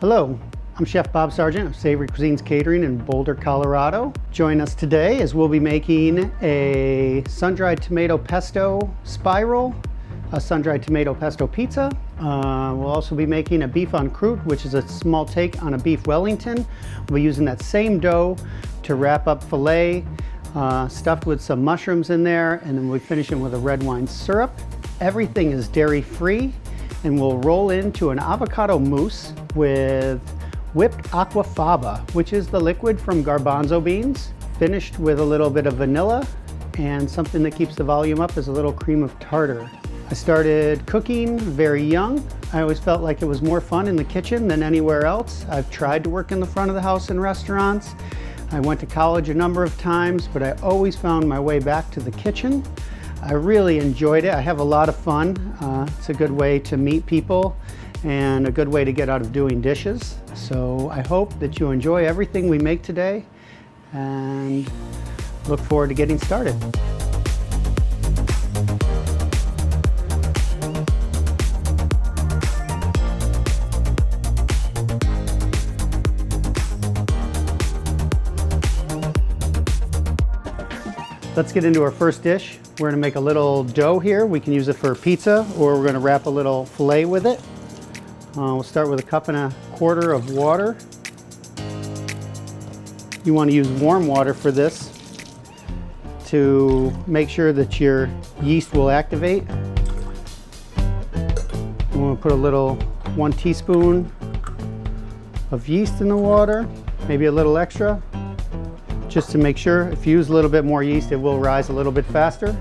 Hello, I'm Chef Bob Sargent of Savory Cuisines Catering in Boulder, Colorado. Join us today as we'll be making a sun-dried tomato pesto spiral, a sun-dried tomato pesto pizza. We'll also be making a beef en croute, which is a small take on a beef Wellington. We'll be using that same dough to wrap up filet, stuffed with some mushrooms in there, and then we'll be finishing with a red wine syrup. Everything is dairy-free, and we'll roll into an avocado mousse with whipped aquafaba, which is the liquid from garbanzo beans, finished with a little bit of vanilla, and something that keeps the volume up is a little cream of tartar. I started cooking very young. I always felt like it was more fun in the kitchen than anywhere else. I've tried to work in the front of the house in restaurants. I went to college a number of times, but I always found my way back to the kitchen. I really enjoyed it. I have a lot of fun. It's a good way to meet people and a good way to get out of doing dishes. So I hope that you enjoy everything we make today and look forward to getting started. Let's get into our first dish. We're gonna make a little dough here. We can use it for pizza, or we're gonna wrap a little filet with it. We'll start with 1.25 cups of water. You wanna use warm water for this to make sure that your yeast will activate. I'm gonna put a little 1 teaspoon of yeast in the water, maybe a little extra, just to make sure. If you use a little bit more yeast, it will rise a little bit faster.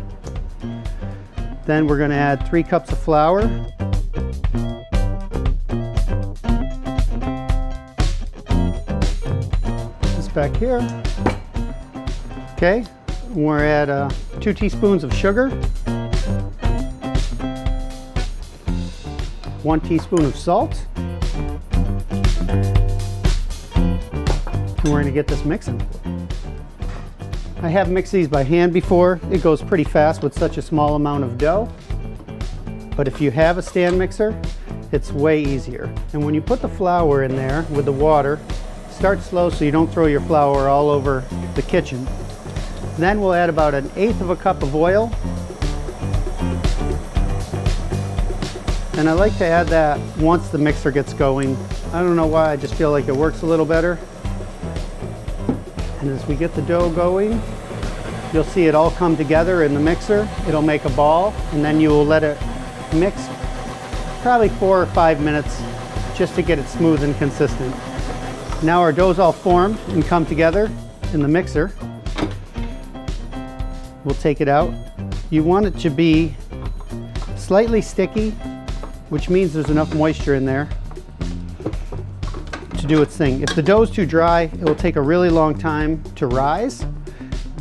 Then we're gonna add 3 cups of flour. This back here. Okay, we're at 2 teaspoons of sugar, 1 teaspoon of salt. And we're gonna get this mixing. I have mixed these by hand before. It goes pretty fast with such a small amount of dough. But if you have a stand mixer, it's way easier. And when you put the flour in there with the water, start slow so you don't throw your flour all over the kitchen. Then we'll add about 1/8 cup of oil. And I like to add that once the mixer gets going. I don't know why, I just feel like it works a little better. And as we get the dough going, you'll see it all come together in the mixer. It'll make a ball, and then you will let it mix probably 4 or 5 minutes just to get it smooth and consistent. Now our dough's all formed and come together in the mixer. We'll take it out. You want it to be slightly sticky, which means there's enough moisture in there to do its thing. If the dough's too dry, it will take a really long time to rise.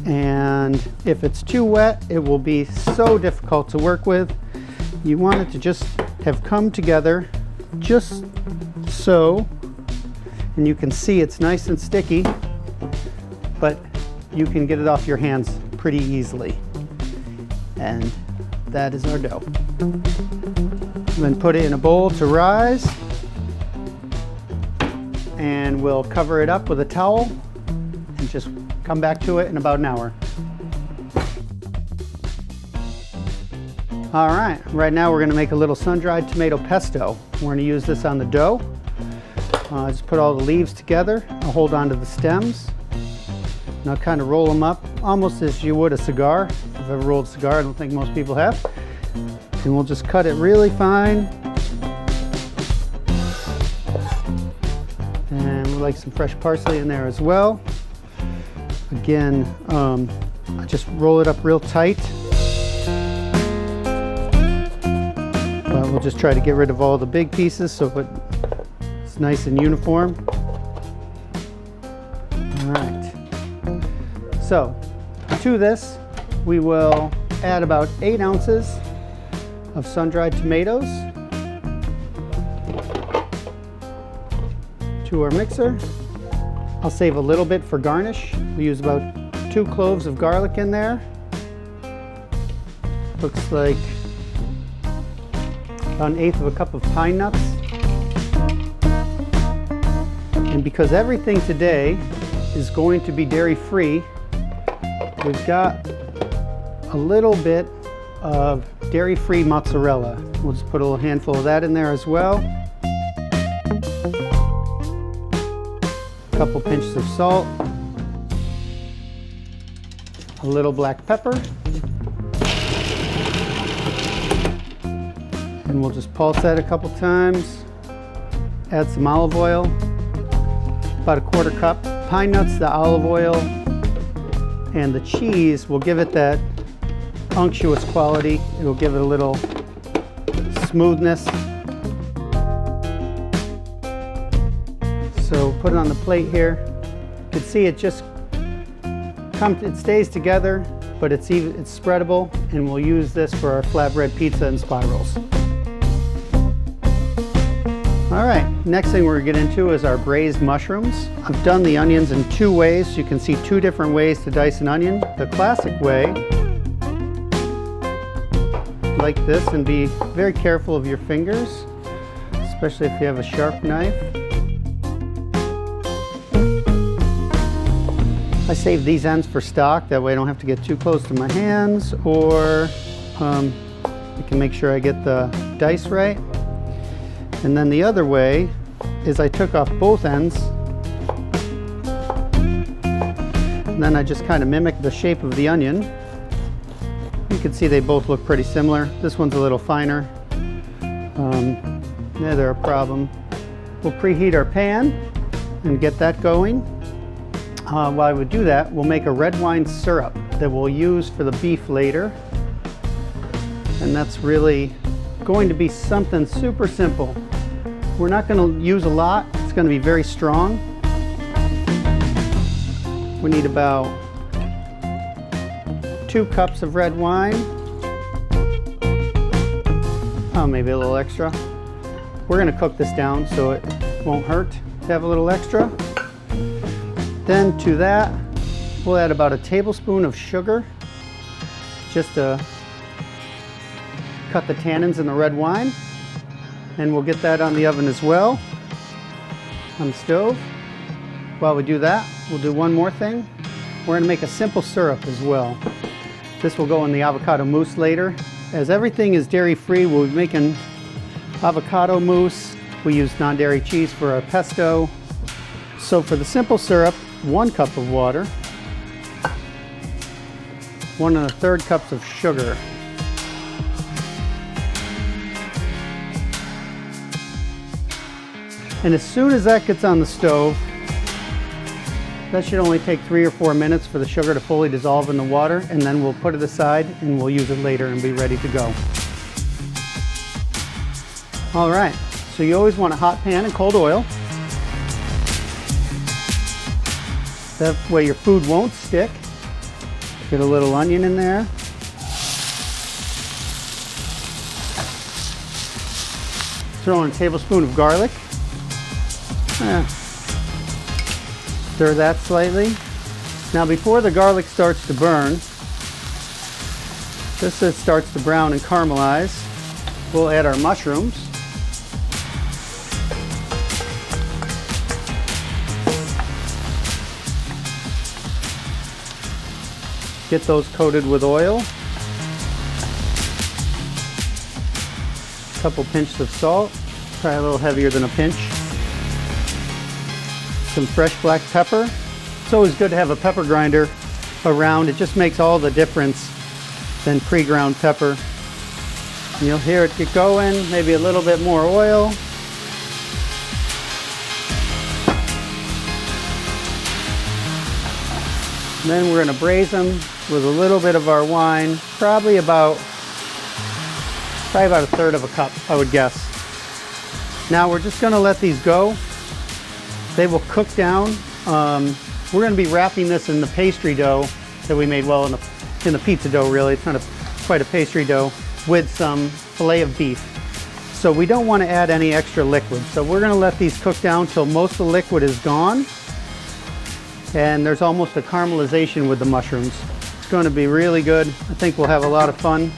And if it's too wet, it will be so difficult to work with. You want it to just have come together just so. And you can see it's nice and sticky, but you can get it off your hands pretty easily. And that is our dough. Then put it in a bowl to rise. And we'll cover it up with a towel and just come back to it in about an hour. All right now we're gonna make a little sun-dried tomato pesto. We're gonna use this on the dough. Just put all the leaves together. I'll hold on to the stems. And I'll kind of roll them up almost as you would a cigar. If you've ever rolled a cigar, I don't think most people have. And we'll just cut it really fine. And we like some fresh parsley in there as well. Again, I just roll it up real tight. But we'll just try to get rid of all the big pieces so it's nice and uniform. All right. So to this, we will add about 8 ounces of sun-dried tomatoes to our mixer. I'll save a little bit for garnish. We use about 2 cloves of garlic in there. Looks like about 1/8 cup of pine nuts. And because everything today is going to be dairy-free, we've got a little bit of dairy-free mozzarella. We'll just put a little handful of that in there as well. A couple pinches of salt. A little black pepper. And we'll just pulse that a couple times. Add some olive oil. About a quarter cup. Pine nuts, the olive oil, and the cheese will give it that unctuous quality. It'll give it a little smoothness. So put it on the plate here. You can see it just it stays together, but it's spreadable, and we'll use this for our flatbread pizza and spirals. All right, next thing we're gonna get into is our braised mushrooms. I've done the onions in two ways. You can see two different ways to dice an onion. The classic way, like this, and be very careful of your fingers, especially if you have a sharp knife. I save these ends for stock, that way I don't have to get too close to my hands, or I can make sure I get the dice right. And then the other way is I took off both ends, and then I just kind of mimicked the shape of the onion. You can see they both look pretty similar. This one's a little finer. Neither a problem. We'll preheat our pan and get that going. While we do that, we'll make a red wine syrup that we'll use for the beef later. And that's really going to be something super simple. We're not going to use a lot. It's going to be very strong. We need about 2 cups of red wine. Oh, maybe a little extra. We're going to cook this down so it won't hurt to have a little extra. Then to that, we'll add about a tablespoon of sugar, just to cut the tannins in the red wine. And we'll get that on the oven as well, on the stove. While we do that, we'll do one more thing. We're going to make a simple syrup as well. This will go in the avocado mousse later. As everything is dairy-free, we'll be making avocado mousse. We use non-dairy cheese for our pesto. So for the simple syrup, 1 cup of water, 1 1/3 cups of sugar. And as soon as that gets on the stove, that should only take 3 or 4 minutes for the sugar to fully dissolve in the water, and then we'll put it aside and we'll use it later and be ready to go. All right, so you always want a hot pan and cold oil. That way your food won't stick. Get a little onion in there. Throw in a tablespoon of garlic. Stir that slightly. Now before the garlic starts to burn, just as it starts to brown and caramelize, we'll add our mushrooms. Get those coated with oil. A couple pinches of salt, probably a little heavier than a pinch. Some fresh black pepper. It's always good to have a pepper grinder around. It just makes all the difference than pre-ground pepper. And you'll hear it get going, maybe a little bit more oil. And then we're going to braise them with a little bit of our wine, probably about 1/3 of a cup, I would guess. Now we're just going to let these go. They will cook down. We're going to be wrapping this in the pastry dough that we made, well, in the pizza dough really. It's not quite a pastry dough, with some filet of beef. So we don't want to add any extra liquid. So we're going to let these cook down till most of the liquid is gone. And there's almost a caramelization with the mushrooms. It's going to be really good. I think we'll have a lot of fun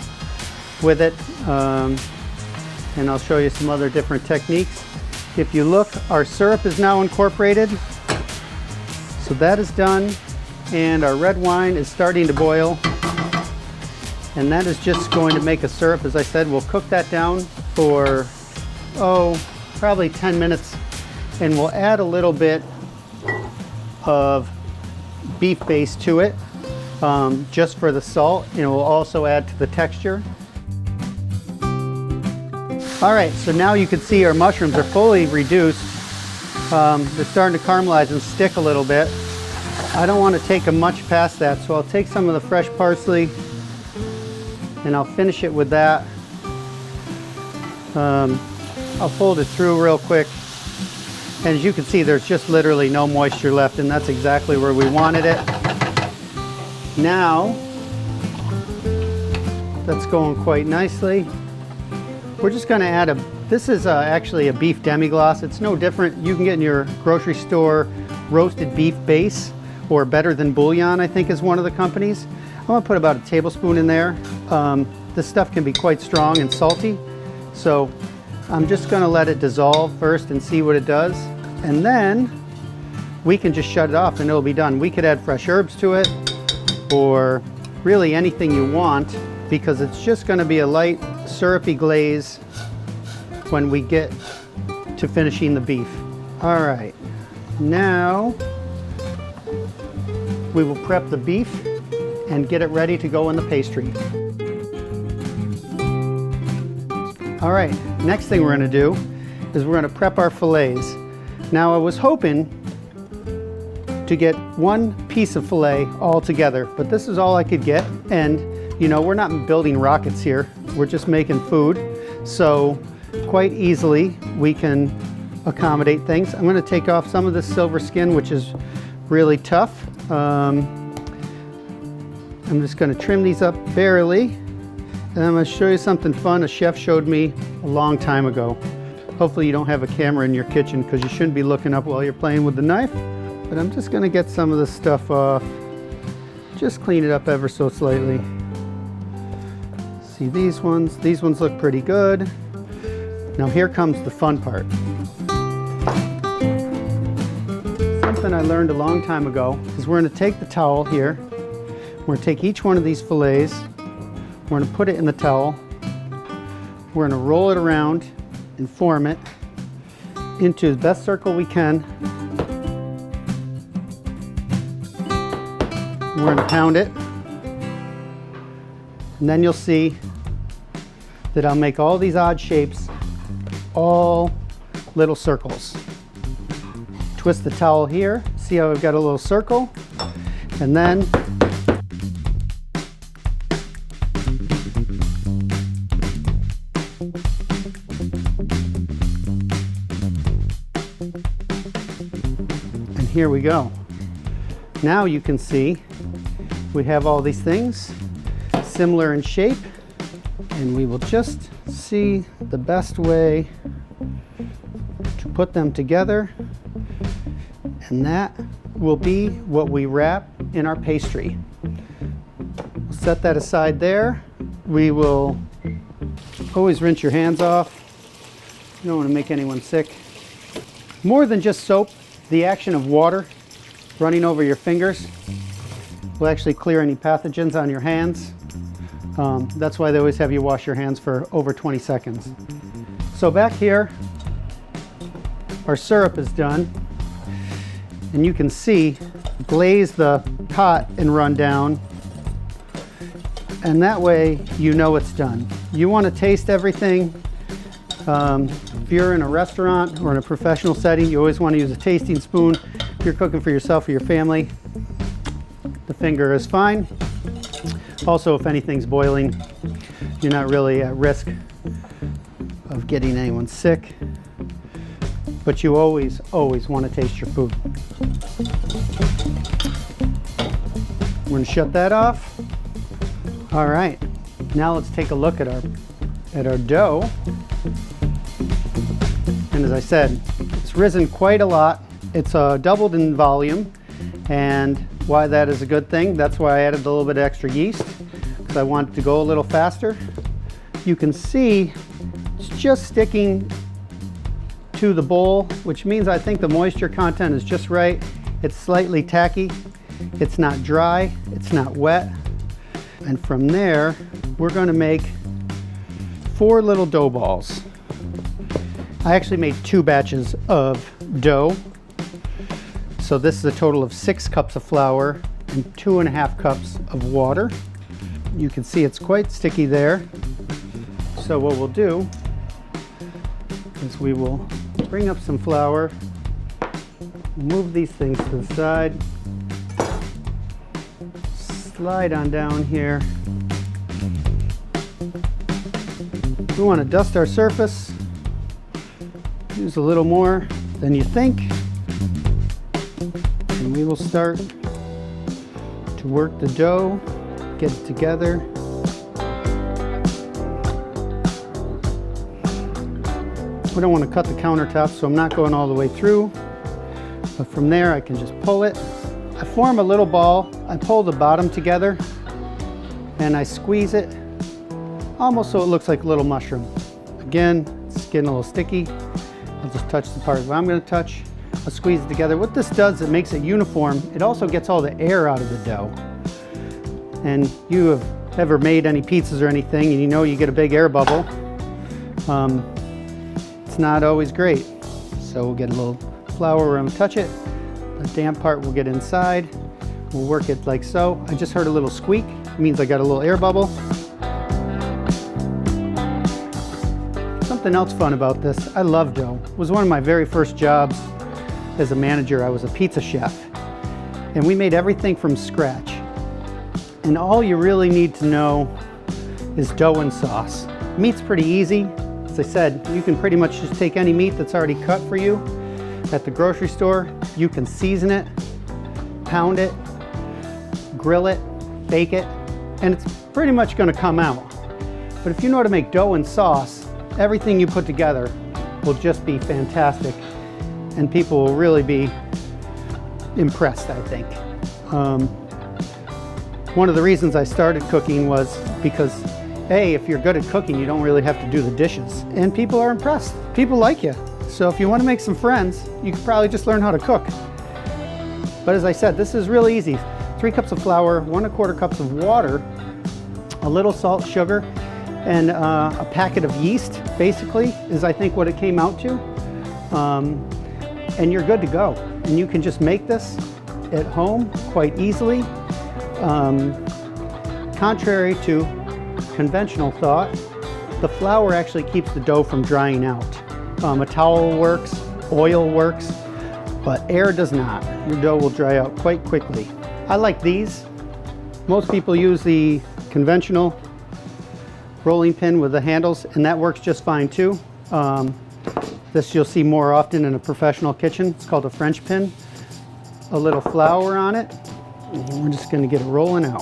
with it. And I'll show you some other different techniques. If you look, our syrup is now incorporated. So that is done, and our red wine is starting to boil. And that is just going to make a syrup. As I said, we'll cook that down for, probably 10 minutes. And we'll add a little bit of beef base to it, just for the salt, and it will also add to the texture. All right, so now you can see our mushrooms are fully reduced. They're starting to caramelize and stick a little bit. I don't want to take them much past that, so I'll take some of the fresh parsley and I'll finish it with that. I'll fold it through real quick. And as you can see, there's just literally no moisture left, and that's exactly where we wanted it. Now, that's going quite nicely. We're just going to add this is actually a beef demi-glace. It's no different. You can get in your grocery store roasted beef base, or Better Than Bouillon, I think is one of the companies. I'm going to put about a tablespoon in there. This stuff can be quite strong and salty, so I'm just going to let it dissolve first and see what it does. And then we can just shut it off and it'll be done. We could add fresh herbs to it, or really anything you want, because it's just going to be a light syrupy glaze when we get to finishing the beef. All right, now we will prep the beef and get it ready to go in the pastry. All right, next thing we're going to do is we're going to prep our fillets. Now I was hoping to get one piece of fillet all together, but this is all I could get. And you know, we're not building rockets here. We're just making food. So quite easily we can accommodate things. I'm going to take off some of this silver skin, which is really tough. I'm just going to trim these up barely. And I'm going to show you something fun a chef showed me a long time ago. Hopefully you don't have a camera in your kitchen, because you shouldn't be looking up while you're playing with the knife. But I'm just going to get some of this stuff off. Just clean it up ever so slightly. See these ones? These ones look pretty good. Now here comes the fun part. Something I learned a long time ago is we're going to take the towel here. We're going to take each one of these fillets. We're going to put it in the towel. We're going to roll it around and form it into the best circle we can. We're going to pound it. And then you'll see that I'll make all these odd shapes, all little circles. Twist the towel here. See how I've got a little circle? And then here we go. Now you can see we have all these things similar in shape, and we will just see the best way to put them together, and that will be what we wrap in our pastry. We'll set that aside there. We will always rinse your hands off. You don't want to make anyone sick. More than just soap, the action of water running over your fingers will actually clear any pathogens on your hands. That's why they always have you wash your hands for over 20 seconds. So back here, our syrup is done. And you can see, glaze the pot and run down. And that way you know it's done. You want to taste everything. If you're in a restaurant or in a professional setting, you always want to use a tasting spoon. If you're cooking for yourself or your family, the finger is fine. Also, if anything's boiling, you're not really at risk of getting anyone sick. But you always want to taste your food. We're going to shut that off. All right, now let's take a look at our dough. And as I said, it's risen quite a lot. It's doubled in volume, and why that is a good thing, that's why I added a little bit of extra yeast, because I want it to go a little faster. You can see it's just sticking into the bowl, which means I think the moisture content is just right. It's slightly tacky. It's not dry. It's not wet. And from there, we're going to make 4 little dough balls. I actually made 2 batches of dough. So this is a total of 6 cups of flour and 2.5 cups of water. You can see it's quite sticky there. So what we'll do is we will bring up some flour, move these things to the side, slide on down here. We want to dust our surface, use a little more than you think, and we will start to work the dough, get it together. We don't want to cut the countertop, so I'm not going all the way through. But from there, I can just pull it. I form a little ball. I pull the bottom together, and I squeeze it almost so it looks like a little mushroom. Again, it's getting a little sticky. I'll just touch the part that I'm going to touch. I'll squeeze it together. What this does, it makes it uniform. It also gets all the air out of the dough. And you have ever made any pizzas or anything, and you know you get a big air bubble. It's not always great. So we'll get a little flour where I'm gonna touch it. The damp part will get inside. We'll work it like so. I just heard a little squeak. It means I got a little air bubble. Something else fun about this, I love dough. It was one of my very first jobs as a manager. I was a pizza chef. And we made everything from scratch. And all you really need to know is dough and sauce. Meat's pretty easy. As I said, you can pretty much just take any meat that's already cut for you at the grocery store. You can season it, pound it, grill it, bake it, and it's pretty much going to come out. But if you know how to make dough and sauce, everything you put together will just be fantastic, and people will really be impressed, I think. One of the reasons I started cooking was because hey, if you're good at cooking, you don't really have to do the dishes. And people are impressed. People like you. So if you want to make some friends, you could probably just learn how to cook. But as I said, this is really easy. 3 cups of flour, 1¼ cups of water, a little salt, sugar, and a packet of yeast, basically, is I think what it came out to. And you're good to go. And you can just make this at home quite easily. Contrary to conventional thought, the flour actually keeps the dough from drying out. A towel works, oil works, but air does not. Your dough will dry out quite quickly. I like these. Most people use the conventional rolling pin with the handles, and that works just fine too. This you'll see more often in a professional kitchen. It's called a French pin. A little flour on it, and we're just going to get it rolling out.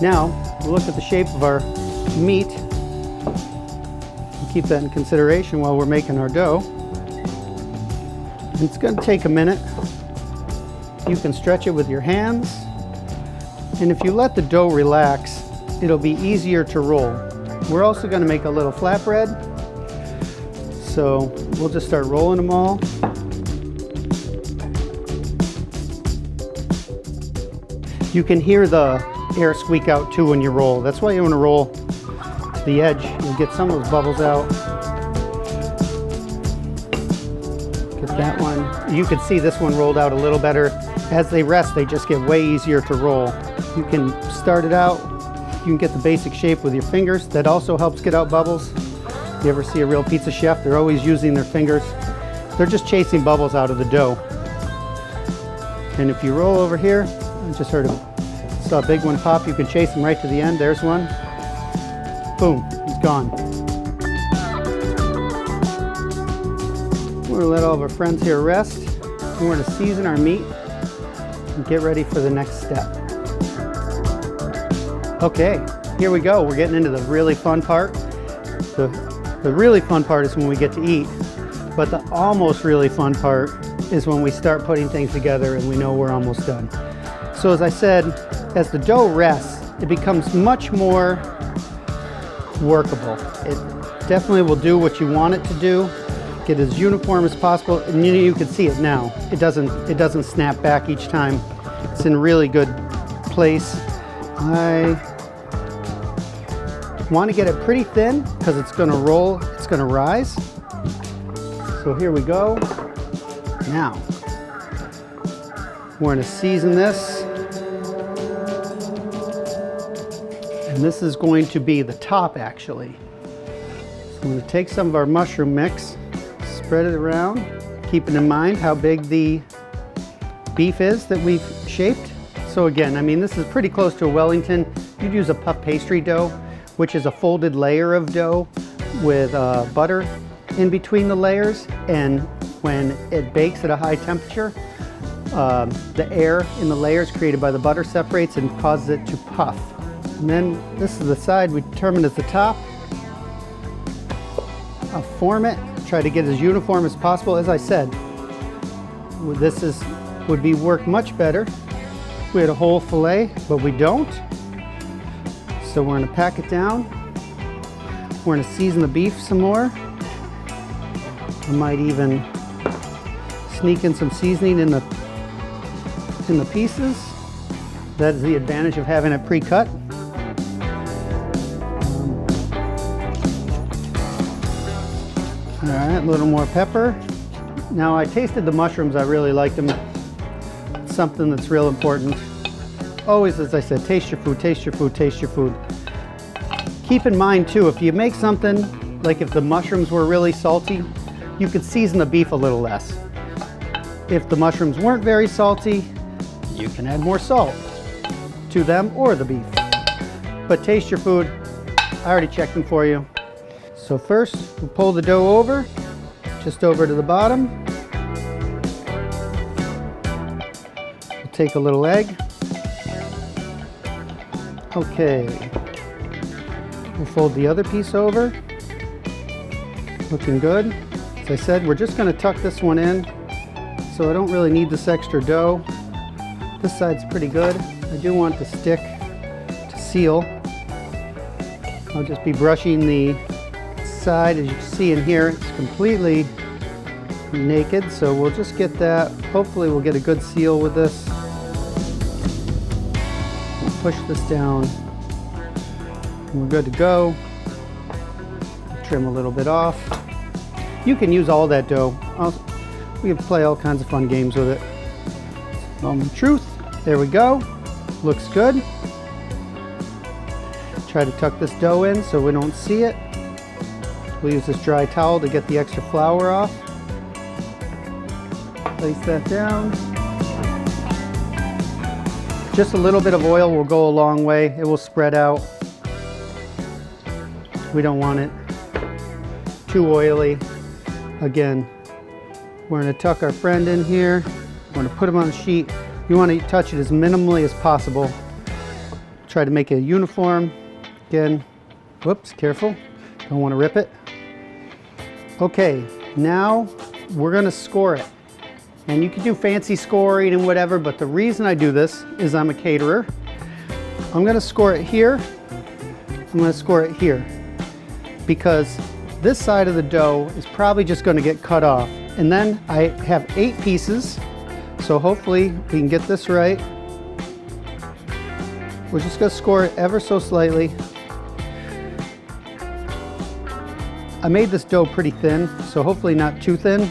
Now, we'll look at the shape of our meat. Keep that in consideration while we're making our dough. It's going to take a minute. You can stretch it with your hands. And if you let the dough relax, it'll be easier to roll. We're also going to make a little flatbread. So we'll just start rolling them all. You can hear the air squeak out too when you roll. That's why you want to roll to the edge. You'll get some of those bubbles out. Get that one. You can see this one rolled out a little better. As they rest, they just get way easier to roll. You can start it out. You can get the basic shape with your fingers. That also helps get out bubbles. You ever see a real pizza chef? They're always using their fingers. They're just chasing bubbles out of the dough. And if you roll over here, I just heard saw a big one pop. You can chase them right to the end. There's one. Boom, he's gone. We're gonna let all of our friends here rest. And we're gonna season our meat and get ready for the next step. Okay, here we go. We're getting into the really fun part. The really fun part is when we get to eat, but the almost really fun part is when we start putting things together and we know we're almost done. So as I said, as the dough rests, it becomes much more workable. It definitely will do what you want it to do. Get as uniform as possible, and you can see it now. It doesn't snap back each time. It's in really good place. I want to get it pretty thin because it's going to roll, it's going to rise. So here we go. Now, we're going to season this. And this is going to be the top, actually. So I'm going to take some of our mushroom mix, spread it around, keeping in mind how big the beef is that we've shaped. So again, I mean, this is pretty close to a Wellington. You'd use a puff pastry dough, which is a folded layer of dough with butter in between the layers. And when it bakes at a high temperature, the air in the layers created by the butter separates and causes it to puff. And then this is the side we determined as the top. I'll form it, try to get as uniform as possible. As I said, this would be work much better if we had a whole fillet, but we don't. So we're going to pack it down. We're going to season the beef some more. I might even sneak in some seasoning in the pieces. That is the advantage of having it pre-cut. All right, a little more pepper. Now I tasted the mushrooms, I really liked them. It's something that's real important. Always, as I said, taste your food, taste your food, taste your food. Keep in mind too, if you make something, like if the mushrooms were really salty, you could season the beef a little less. If the mushrooms weren't very salty, you can add more salt to them or the beef. But taste your food. I already checked them for you. So first, we'll pull the dough over, just over to the bottom. We'll take a little egg. Okay. We'll fold the other piece over. Looking good. As I said, we're just going to tuck this one in, so I don't really need this extra dough. This side's pretty good. I do want the stick to seal. I'll just be brushing the side. As you can see in here, it's completely naked, so we'll just get that. Hopefully we'll get a good seal with this. We'll push this down. We're good to go. Trim a little bit off. You can use all that dough. We can play all kinds of fun games with it. Moment of truth. There we go. Looks good. Try to tuck this dough in so we don't see it. We'll use this dry towel to get the extra flour off. Place that down. Just a little bit of oil will go a long way. It will spread out. We don't want it too oily. Again, we're going to tuck our friend in here. We're going to put him on the sheet. You want to touch it as minimally as possible. Try to make it uniform. Again, whoops, careful. Don't want to rip it. Okay, now we're going to score it. And you can do fancy scoring and whatever, but the reason I do this is I'm a caterer. I'm going to score it here. I'm going to score it here. Because this side of the dough is probably just going to get cut off. And then I have 8 pieces, so hopefully we can get this right. We're just going to score it ever so slightly. I made this dough pretty thin, so hopefully not too thin.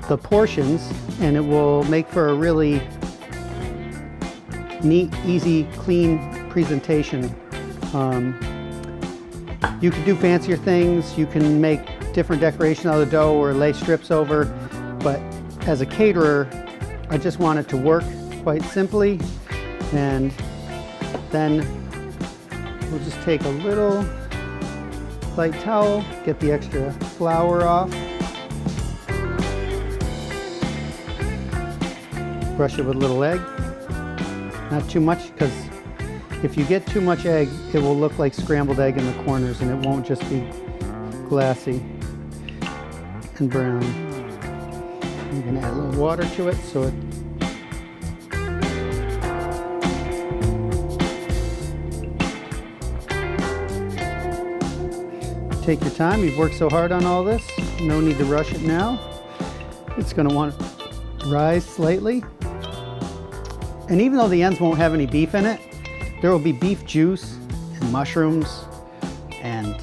The portions, and it will make for a really neat, easy, clean presentation. You can do fancier things. You can make different decoration out of the dough or lay strips over, but as a caterer, I just want it to work quite simply. And then we'll just take a little light towel, get the extra flour off, brush it with a little egg. Not too much, because if you get too much egg, it will look like scrambled egg in the corners and it won't just be glassy and brown. You can add a little water to it so it Take your time. You've worked so hard on all this. No need to rush it now. It's going to want to rise slightly. And even though the ends won't have any beef in it, there will be beef juice and mushrooms and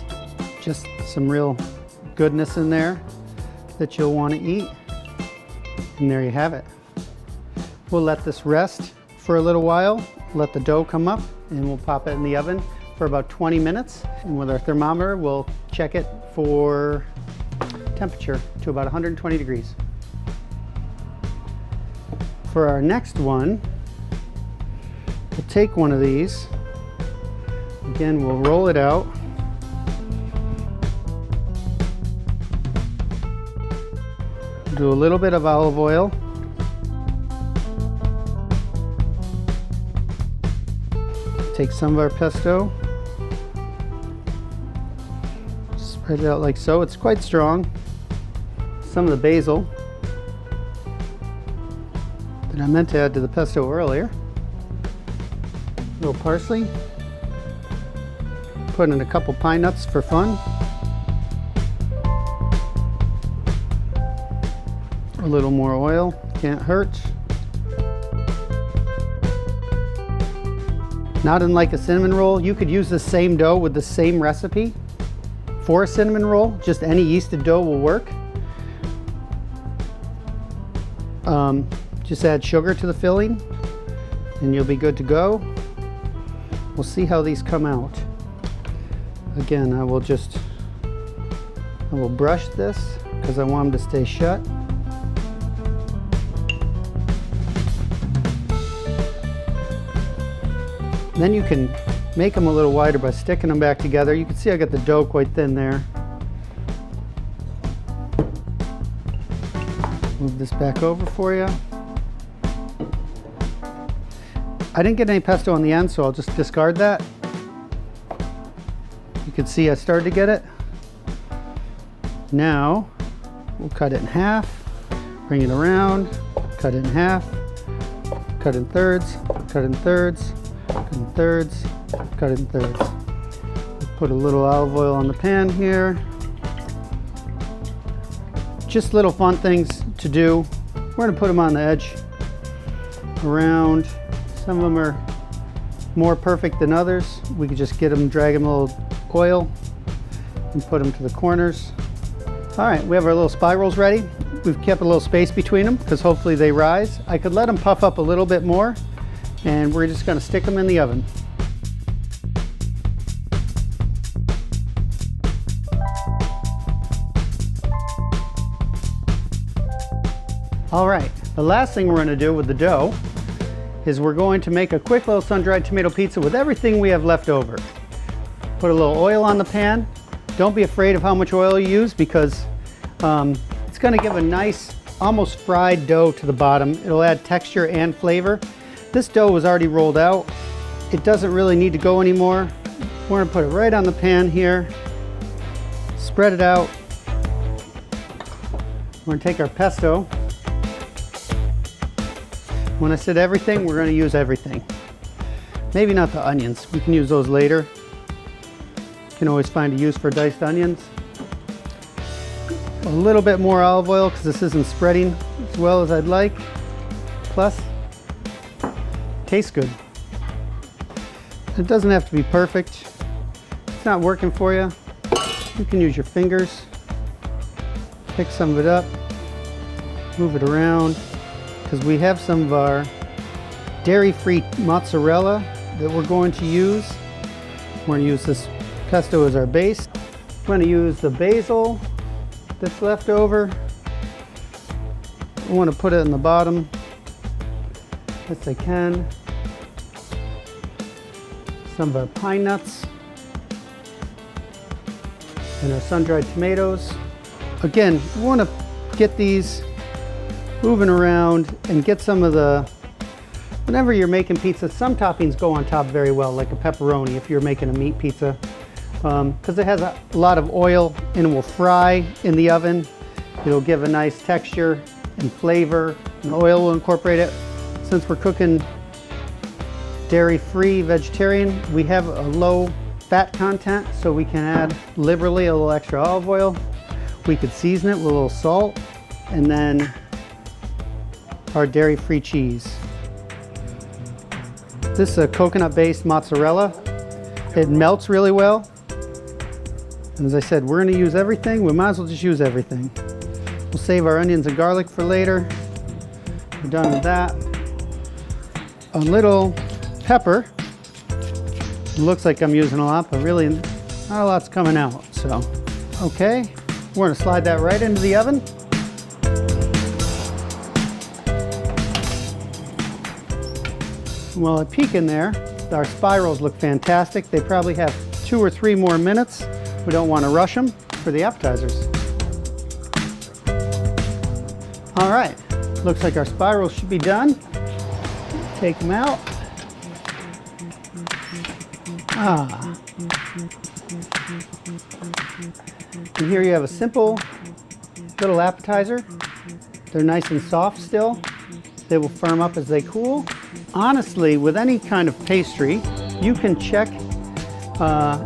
just some real goodness in there that you'll want to eat. And there you have it. We'll let this rest for a little while, let the dough come up, and we'll pop it in the oven for about 20 minutes. And with our thermometer, we'll check it for temperature to about 120 degrees. For our next one, we'll take one of these. Again, we'll roll it out. Do a little bit of olive oil. Take some of our pesto. Spread it out like so. It's quite strong. Some of the basil that I meant to add to the pesto earlier. A little parsley. Put in a couple pine nuts for fun. A little more oil, can't hurt. Not unlike a cinnamon roll, you could use the same dough with the same recipe for a cinnamon roll. Just any yeasted dough will work. Just add sugar to the filling and you'll be good to go. We'll see how these come out. Again, I will brush this because I want them to stay shut. Then you can make them a little wider by sticking them back together. You can see I got the dough quite thin there. Move this back over for you. I didn't get any pesto on the end, so I'll just discard that. You can see I started to get it. Now we'll cut it in half, bring it around, cut it in half, cut in thirds, cut in thirds, cut in thirds, cut in thirds. Put a little olive oil on the pan here. Just little fun things to do. We're going to put them on the edge around. Some of them are more perfect than others. We could just get them, drag them a little oil and put them to the corners. All right, we have our little spirals ready. We've kept a little space between them because hopefully they rise. I could let them puff up a little bit more and we're just going to stick them in the oven. All right, the last thing we're going to do with the dough is we're going to make a quick little sun-dried tomato pizza with everything we have left over. Put a little oil on the pan. Don't be afraid of how much oil you use because it's going to give a nice, almost fried dough to the bottom. It'll add texture and flavor. This dough was already rolled out. It doesn't really need to go anymore. We're going to put it right on the pan here. Spread it out. We're going to take our pesto. When I said everything, we're going to use everything. Maybe not the onions. We can use those later. You can always find a use for diced onions. A little bit more olive oil because this isn't spreading as well as I'd like. Plus, tastes good. It doesn't have to be perfect. If it's not working for you, you can use your fingers. Pick some of it up, move it around. Because we have some of our dairy-free mozzarella that we're going to use. We're going to use this pesto as our base. I'm going to use the basil that's left over. I want to put it in the bottom best I can. Some of our pine nuts and our sun-dried tomatoes. Again, we want to get these moving around and get some of the, whenever you're making pizza, some toppings go on top very well, like a pepperoni if you're making a meat pizza, because it has a lot of oil and it will fry in the oven. It'll give a nice texture and flavor, and the oil will incorporate it. Since we're cooking dairy-free vegetarian, we have a low fat content, so we can add liberally a little extra olive oil. We could season it with a little salt, and then our dairy-free cheese. This is a coconut-based mozzarella. It melts really well. And as I said, we're going to use everything. We might as well just use everything. We'll save our onions and garlic for later. We're done with that. A little pepper. It looks like I'm using a lot, but really not a lot's coming out. So, okay, we're going to slide that right into the oven. While I peek in there, our spirals look fantastic. They probably have 2 or 3 more minutes. We don't want to rush them for the appetizers. All right, looks like our spirals should be done. Take them out. And here you have a simple little appetizer. They're nice and soft still. They will firm up as they cool. Honestly, with any kind of pastry, you can check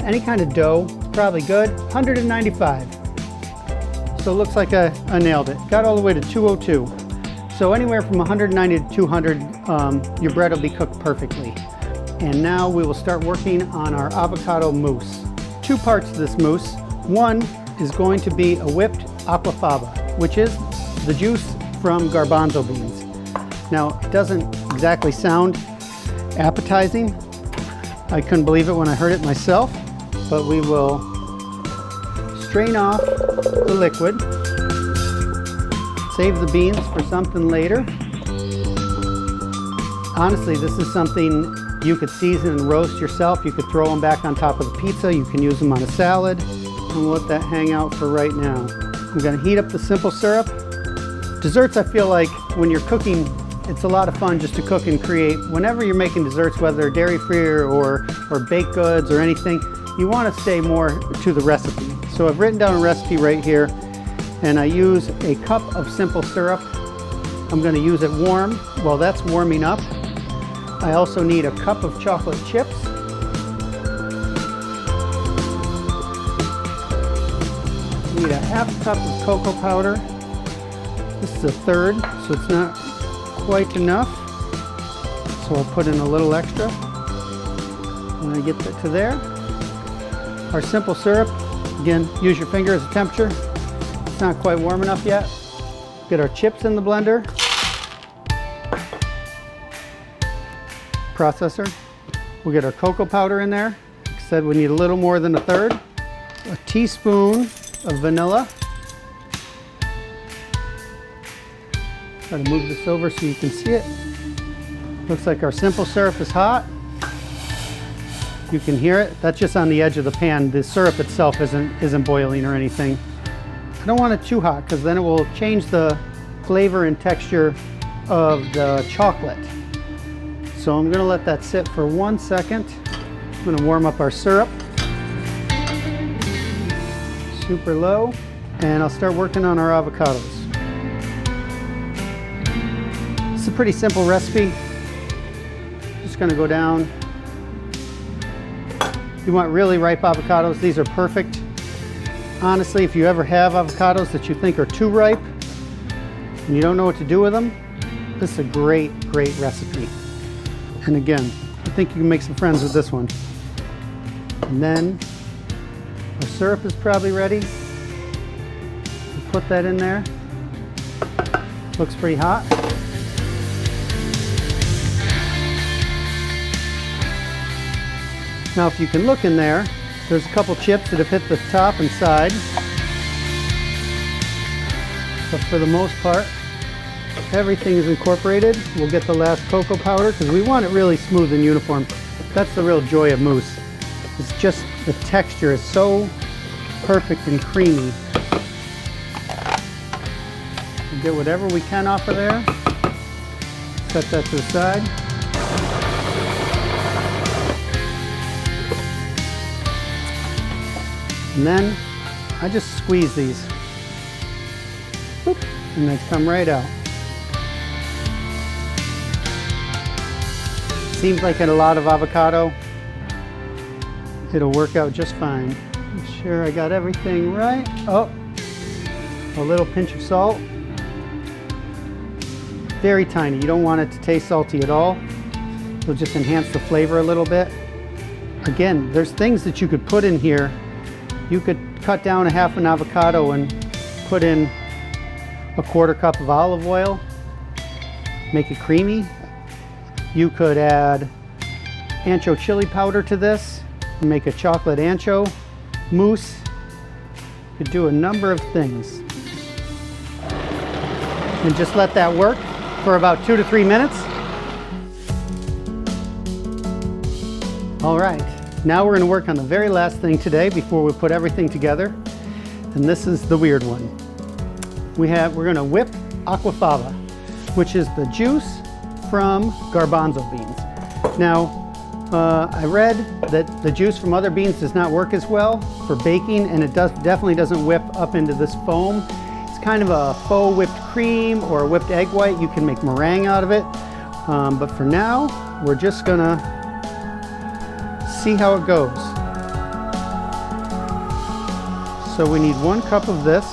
any kind of dough, probably good, 195. So it looks like I nailed it. Got all the way to 202. So anywhere from 190 to 200, your bread will be cooked perfectly. And now we will start working on our avocado mousse. 2 parts to this mousse. One is going to be a whipped aquafaba, which is the juice from garbanzo beans. Now, it doesn't exactly sound appetizing. I couldn't believe it when I heard it myself, but we will strain off the liquid, save the beans for something later. Honestly, this is something you could season and roast yourself. You could throw them back on top of the pizza. You can use them on a salad. And we'll let that hang out for right now. I'm gonna heat up the simple syrup. Desserts, I feel like when you're cooking, it's a lot of fun just to cook and create. Whenever you're making desserts, whether they're dairy-free or baked goods or anything, you want to stay more to the recipe. So I've written down a recipe right here, and I use a cup of simple syrup. I'm going to use it warm. While that's warming up, I also need a cup of chocolate chips. I need a half cup of cocoa powder. This is a third, so it's not quite enough, so I'll put in a little extra when I get to there. Our simple syrup, again, use your finger as a temperature. It's not quite warm enough yet. Get our chips in the blender. Processor. We'll get our cocoa powder in there. Like I said, we need a little more than a third. A teaspoon of vanilla. Try to move this over so you can see it. Looks like our simple syrup is hot. You can hear it. That's just on the edge of the pan. The syrup itself isn't boiling or anything. I don't want it too hot because then it will change the flavor and texture of the chocolate. So I'm going to let that sit for 1 second. I'm going to warm up our syrup. Super low. And I'll start working on our avocados. It's a pretty simple recipe. Just going to go down. You want really ripe avocados. These are perfect. Honestly, if you ever have avocados that you think are too ripe and you don't know what to do with them, this is a great recipe. And again, I think you can make some friends with this one. And then our syrup is probably ready. We'll put that in there. Looks pretty hot. Now if you can look in there, there's a couple chips that have hit the top and side. But for the most part, everything is incorporated. We'll get the last cocoa powder because we want it really smooth and uniform. That's the real joy of mousse. It's just the texture is so perfect and creamy. We'll get whatever we can off of there. Set that to the side. And then I just squeeze these. Boop, and they come right out. Seems like a lot of avocado. it'll work out just fine. Make sure I got everything right. Oh, a little pinch of salt. Very tiny. You don't want it to taste salty at all. It'll just enhance the flavor a little bit. Again, there's things that you could put in here. You could cut down a half an avocado and put in a 1/4 cup of olive oil. Make it creamy. You could add ancho chili powder to this and make a chocolate ancho mousse. You could do a number of things. And just let that work for about 2 to 3 minutes. All right, now we're gonna work on the very last thing today before we put everything together. And this is the weird one. We're gonna whip aquafaba, which is the juice from garbanzo beans. Now, I read that the juice from other beans does not work as well for baking, and it definitely doesn't whip up into this foam. It's kind of a faux whipped cream or a whipped egg white. You can make meringue out of it. But for now, we're just gonna see how it goes. So we need 1 cup of this,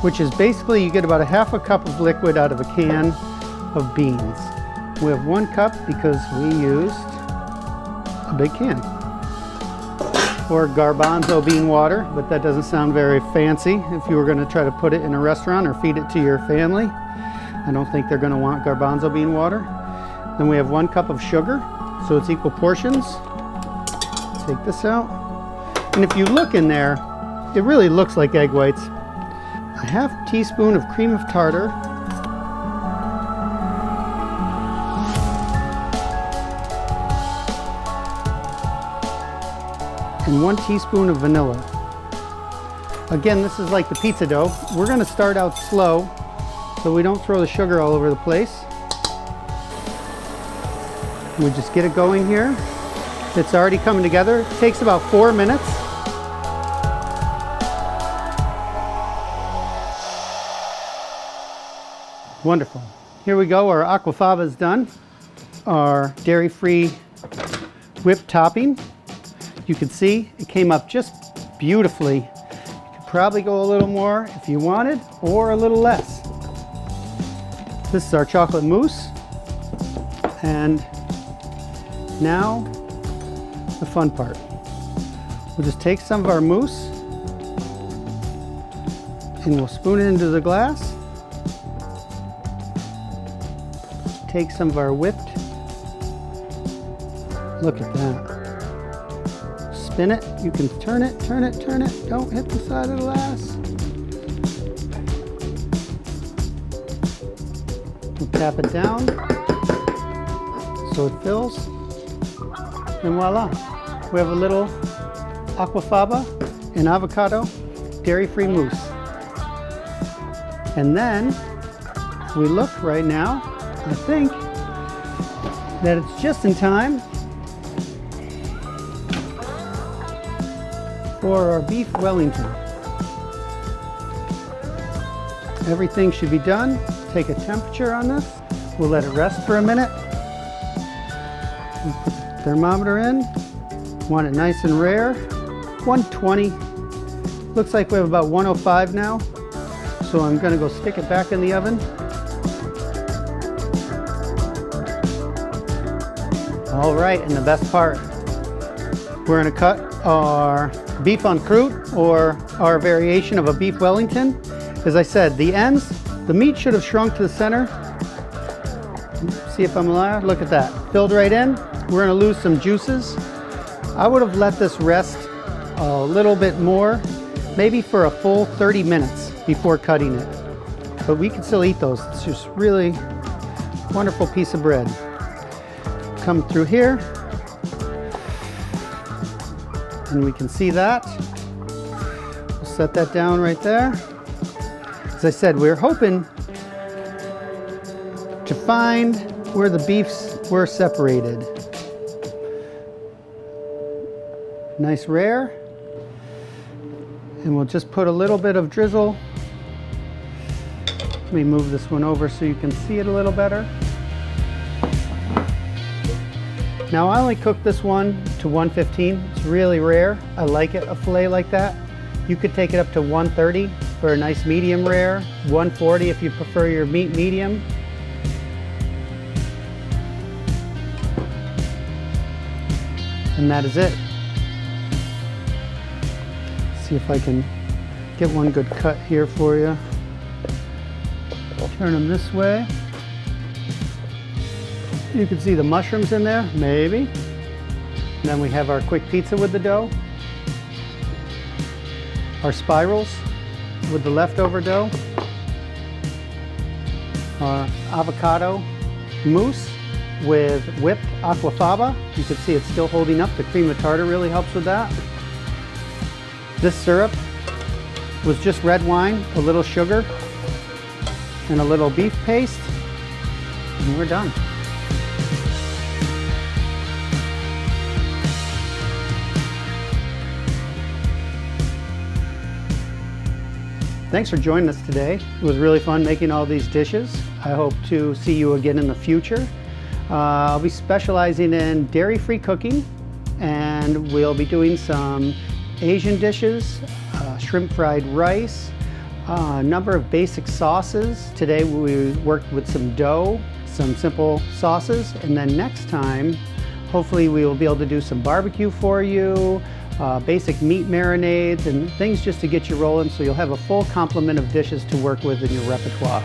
which is basically you get about a half a cup of liquid out of a can of beans. We have 1 cup because we used a big can. Or garbanzo bean water, but that doesn't sound very fancy if you were going to try to put it in a restaurant or feed it to your family. I don't think they're going to want garbanzo bean water. Then we have 1 cup of sugar, so it's equal portions. Take this out. And if you look in there, it really looks like egg whites. A half teaspoon of cream of tartar. And 1 teaspoon of vanilla. Again, this is like the pizza dough. We're going to start out slow so we don't throw the sugar all over the place. We just get it going here. It's already coming together. It takes about 4 minutes. Wonderful. Here we go. Our aquafaba is done. Our dairy-free whipped topping. You can see it came up just beautifully. You could probably go a little more if you wanted, or a little less. This is our chocolate mousse. And now the fun part. We'll just take some of our mousse and we'll spoon it into the glass. Take some of our whipped. Look at that. Spin it. You can turn it, turn it, turn it. Don't hit the side of the glass. We'll tap it down so it fills. And voila. We have a little aquafaba and avocado dairy-free mousse. And then, if we look right now, I think that it's just in time for our beef Wellington. Everything should be done. Take a temperature on this. We'll let it rest for a minute. We'll put the thermometer in. Want it nice and rare. 120. Looks like we have about 105 now. So I'm going to go stick it back in the oven. All right, and the best part, we're going to cut our beef en croûte, or our variation of a beef Wellington. As I said, the ends, the meat should have shrunk to the center. See if I'm alive. Look at that. Filled right in. We're going to lose some juices. I would have let this rest a little bit more, maybe for a full 30 minutes before cutting it. But we can still eat those. It's just really wonderful piece of bread. Come through here, and we can see that. We'll set that down right there. As I said, we're hoping to find where the beefs were separated. Nice rare. And we'll just put a little bit of drizzle. Let me move this one over so you can see it a little better. Now I only cook this one to 115. It's really rare. I like it, a filet like that. You could take it up to 130 for a nice medium rare, 140 if you prefer your meat medium. And that is it. See if I can get one good cut here for you. Turn them this way. You can see the mushrooms in there, maybe. And then we have our quick pizza with the dough. Our spirals with the leftover dough. Our avocado mousse with whipped aquafaba. You can see it's still holding up. The cream of tartar really helps with that. This syrup was just red wine, a little sugar, and a little beef paste, and we're done. Thanks for joining us today. It was really fun making all these dishes. I hope to see you again in the future. I'll be specializing in dairy-free cooking, and we'll be doing some Asian dishes, shrimp fried rice, a number of basic sauces. Today we worked with some dough, some simple sauces, and then next time hopefully we will be able to do some barbecue for you, basic meat marinades and things just to get you rolling, so you'll have a full complement of dishes to work with in your repertoire.